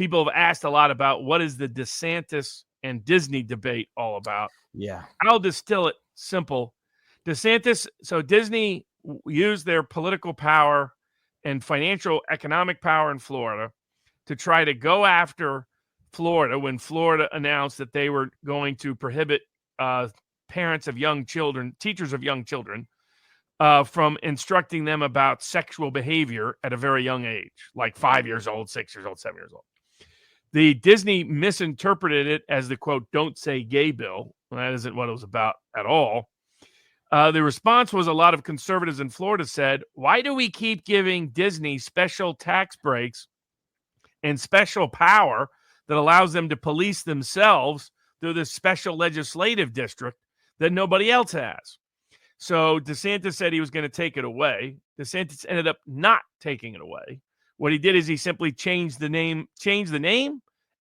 people have asked a lot about what is the DeSantis and Disney debate all about. Yeah. I'll distill it simple. DeSantis, so Disney used their political power and financial economic power in Florida to try to go after Florida when Florida announced that they were going to prohibit parents of young children, teachers of young children, from instructing them about sexual behavior at a very young age, like 5 years old, 6 years old, 7 years old. The Disney misinterpreted it as the, quote, "don't say gay" bill. That isn't what it was about at all. The response was a lot of conservatives in Florida said, why do we keep giving Disney special tax breaks and special power that allows them to police themselves through this special legislative district that nobody else has? So DeSantis said he was going to take it away. DeSantis ended up not taking it away. What he did is he simply changed the name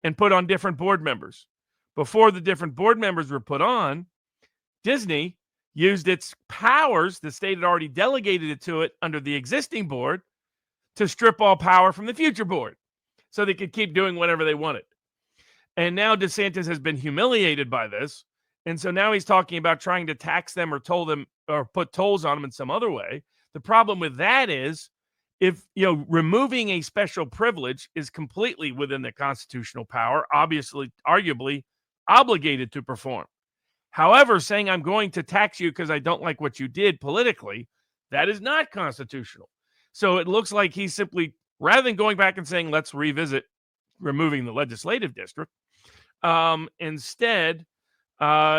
and put on different board members. Before the different board members were put on, Disney used its powers, the state had already delegated it to it under the existing board, to strip all power from the future board so they could keep doing whatever they wanted. And now DeSantis has been humiliated by this. And so now he's talking about trying to tax them or put tolls on them in some other way. The problem with that is, if removing a special privilege is completely within the constitutional power, obviously, arguably obligated to perform. However, saying I'm going to tax you because I don't like what you did politically, that is not constitutional. So it looks like he's simply, rather than going back and saying, let's revisit removing the legislative district, instead,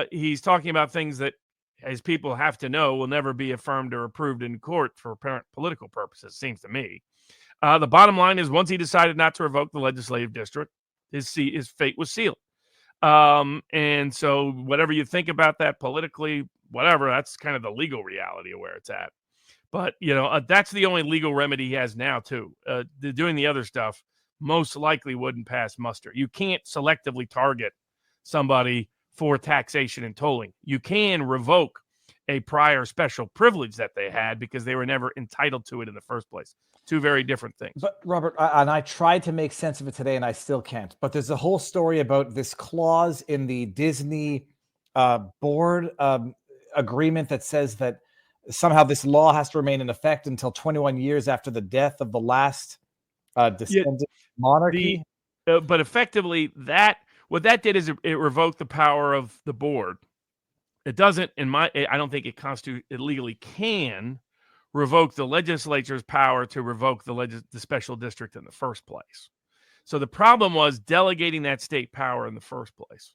he's talking about things that, as people have to know, will never be affirmed or approved in court for apparent political purposes, seems to me. The bottom line is, once he decided not to revoke the legislative district, his fate was sealed. And so whatever you think about that politically, whatever, that's kind of the legal reality of where it's at. But, that's the only legal remedy he has now, too. Doing the other stuff most likely wouldn't pass muster. You can't selectively target somebody for taxation and tolling. You can revoke a prior special privilege that they had because they were never entitled to it in the first place. Two very different things. But Robert, I tried to make sense of it today and I still can't. But there's a whole story about this clause in the Disney board agreement that says that somehow this law has to remain in effect until 21 years after the death of the last descendant monarchy. But effectively, what that did is it revoked the power of the board. It doesn't, I don't think it legally can revoke the legislature's power to revoke the special district in the first place. So the problem was delegating that state power in the first place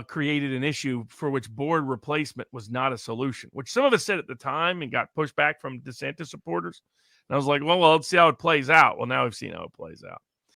created an issue for which board replacement was not a solution, which some of us said at the time and got pushed back from DeSantis supporters. And I was like, well, let's see how it plays out. Well, now we've seen how it plays out.